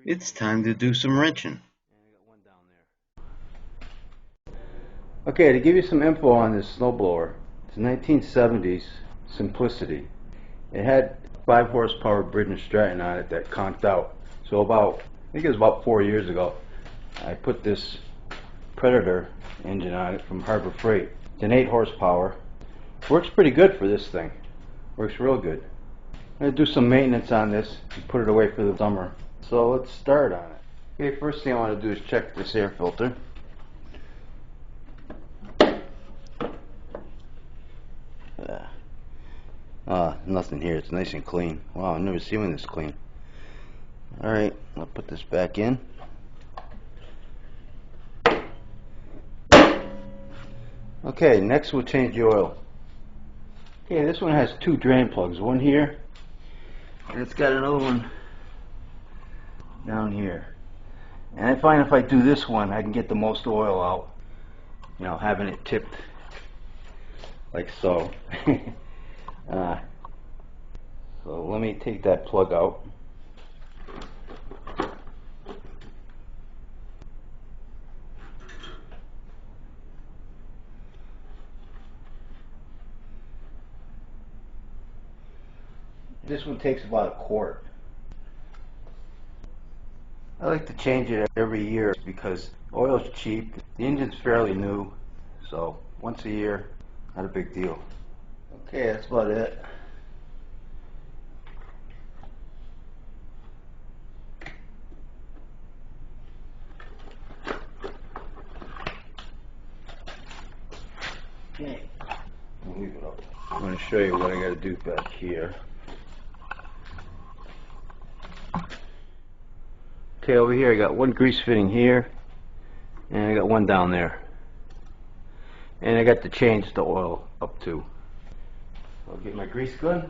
It's time to do some wrenching. Okay, to give you some info on this snowblower, it's a 1970's Simplicity. It had 5 horsepower Bridge & Stratton on it that conked out. So I think it was about 4 years ago, I put this Predator engine on it from Harbor Freight. It's an 8 horsepower. Works pretty good for this thing. Works real good. I'm going to do some maintenance on this and put it away for the summer. So let's start on it. Okay, first thing I want to do is check this air filter. Nothing here. It's nice and clean. Wow, I've never seen one this clean. Alright, I'll put this back in. Okay, next we'll change the oil. Okay, this one has 2 drain plugs. One here, and it's got another one down here. And I find if I do this one, I can get the most oil out. You know, having it tipped like so. So let me take that plug out. This one takes about a quart. I like to change it every year because oil's cheap. The engine's fairly new, so once a year, not a big deal. Okay, that's about it. Okay, I'll leave it up. I'm going to show you what I got to do back here. Okay, over here I got one grease fitting here, and I got one down there. And I got to change the oil up too. I'll get my grease gun.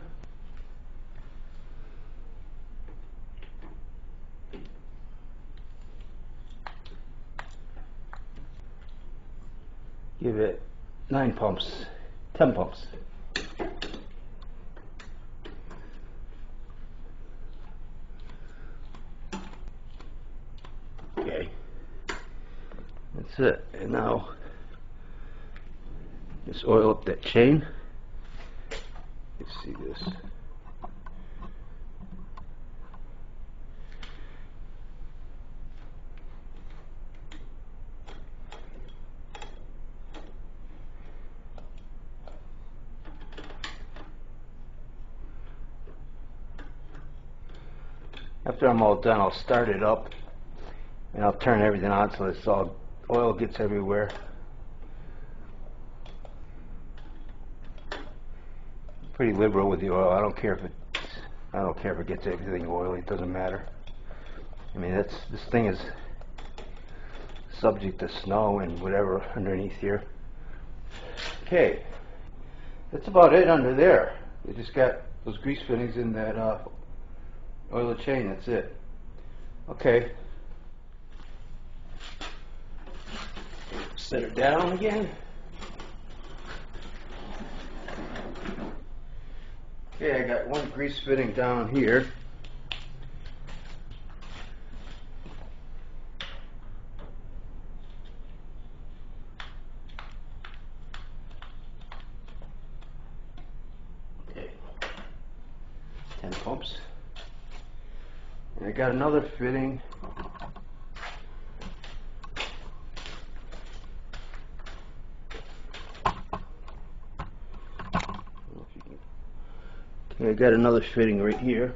Give it 9 pumps, 10 pumps. Okay, that's it. And now just oil up that chain. Let's see this. After I'm all done, I'll start it up and I'll turn everything on so it's all oil gets everywhere. Pretty liberal with the oil. I don't care if it gets everything oily. It doesn't matter. I mean, this thing is subject to snow and whatever underneath here. Okay, that's about it under there. They just got those grease fittings in that oil chain. That's it. Okay. Set it down again. Okay, I got one grease fitting down here. Okay. 10 pumps. And I got another fitting. Okay, I got another fitting right here.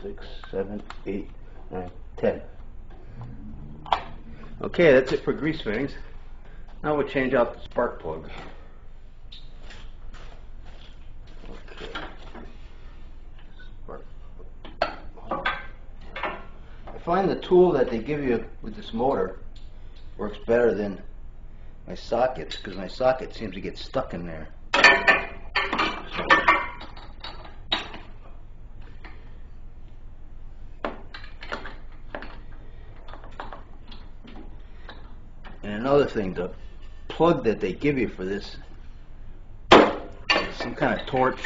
6, 7, 8, 9, 10. Okay, that's it for grease fittings. Now we'll change out the spark plug. Okay. Spark. I find the tool that they give you with this motor works better than my sockets, because my socket seems to get stuck in there. And another thing, the plug that they give you for this is some kind of torch.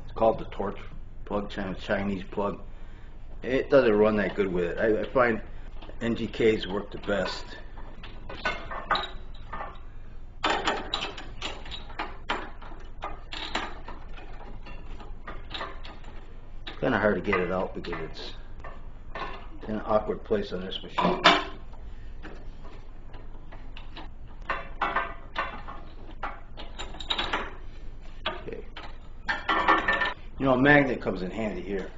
It's called the torch plug, Chinese plug. It doesn't run that good with it. I find NGKs work the best. Kind of hard to get it out because it's in an awkward place on this machine. Okay. You know, a magnet comes in handy here.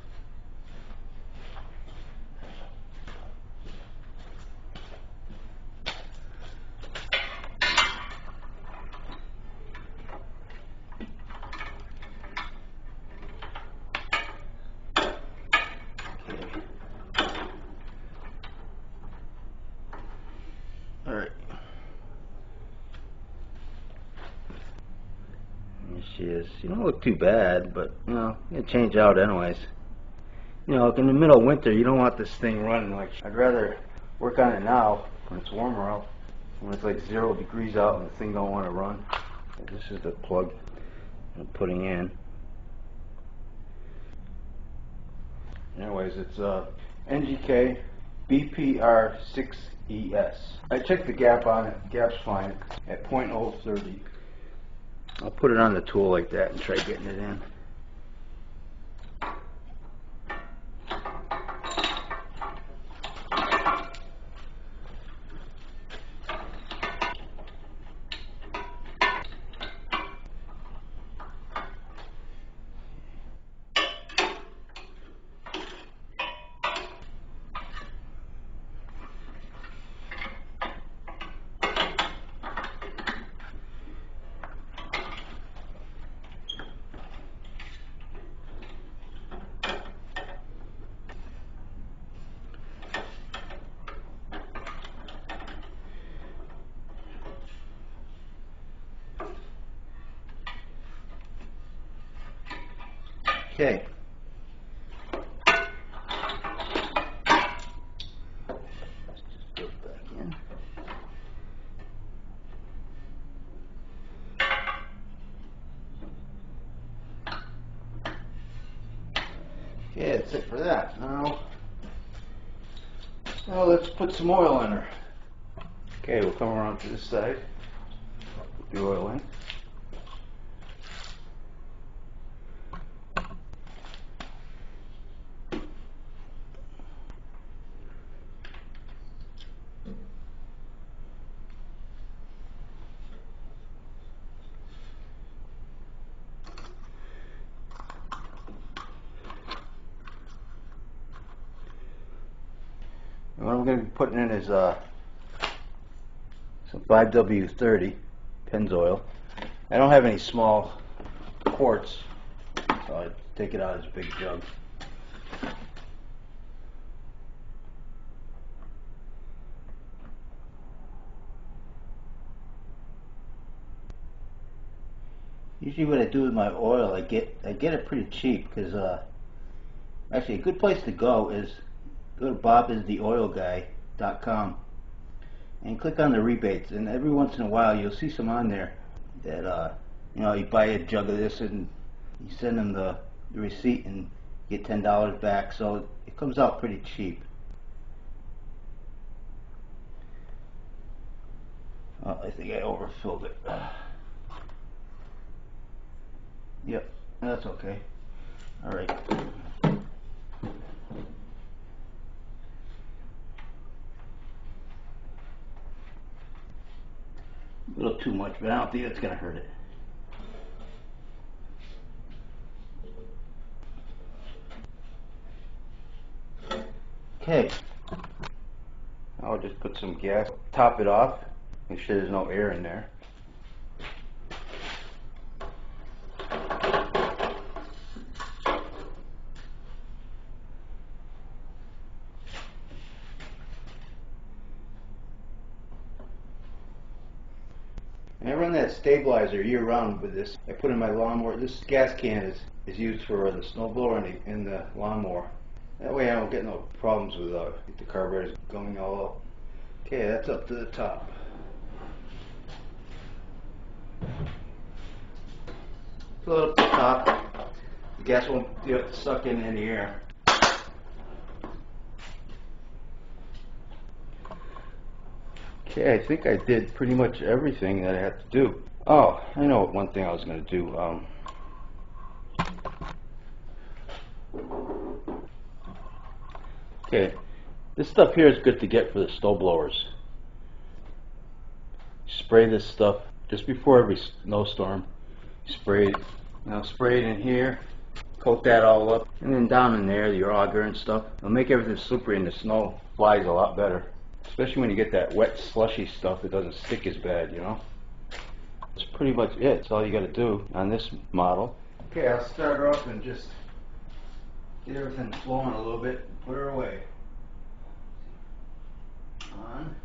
Alright. There she is. You don't look too bad, but you know, it'll change out anyways. You know, in the middle of winter, you don't want this thing running. Like, I'd rather work on it now when it's warmer out. When it's like 0 degrees out and the thing don't want to run. This is the plug I'm putting in. Anyways, it's NGK BPR6ES. I checked the gap on it. Gap's fine at 0.030. I'll put it on the tool like that and try getting it in. Okay. Let's just put it back in. Okay, that's it for that. Now let's put some oil in her. Okay, we'll come around to this side. Put the oil in. And what I'm going to be putting in is some 5W30 Pennzoil. I don't have any small quarts, so I take it out of this big jug. Usually what I do with my oil, I get it pretty cheap because actually a good place to go is go to bobistheoilguy.com and click on the rebates, and every once in a while you'll see some on there that you know, you buy a jug of this and you send them the receipt and get $10 back, so it comes out pretty cheap. Oh, I think I overfilled it. Yep, that's okay. Alright. A little too much, but I don't think it's going to hurt it. Okay. I'll just put some gas, top it off, make sure there's no air in there. And I run that stabilizer year round with this. I put in my lawnmower. This gas can is used for the snowblower and the lawnmower. That way I don't get no problems with the carburetors going all out. Okay, that's up to the top. Fill it up to the top. The gas won't suck in any air. Okay, I think I did pretty much everything that I had to do. Oh, I know one thing I was going to do. Okay, this stuff here is good to get for the snowblowers. Spray this stuff just before every snowstorm. Spray it, spray it in here, coat that all up, and then down in there, your auger and stuff. It'll make everything slippery and the snow flies a lot better. Especially when you get that wet, slushy stuff, it doesn't stick as bad, you know. That's pretty much it. That's all you got to do on this model. Okay, I'll start her up and just get everything flowing a little bit and put her away. On.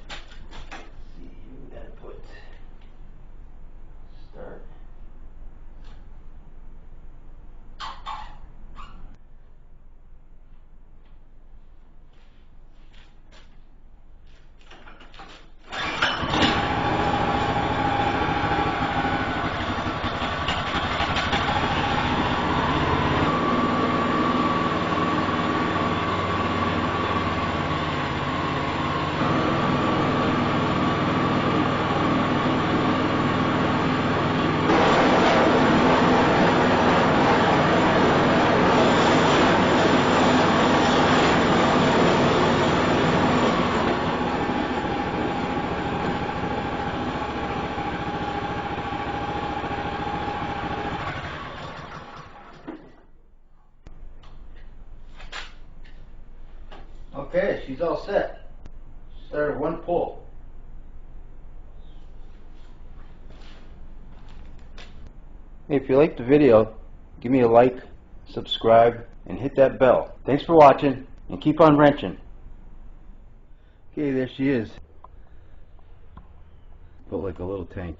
See, we gotta put start. Okay, she's all set. Started one pull. Hey, if you liked the video, give me a like, subscribe, and hit that bell. Thanks for watching, and keep on wrenching. Okay, there she is. Put like a little tank.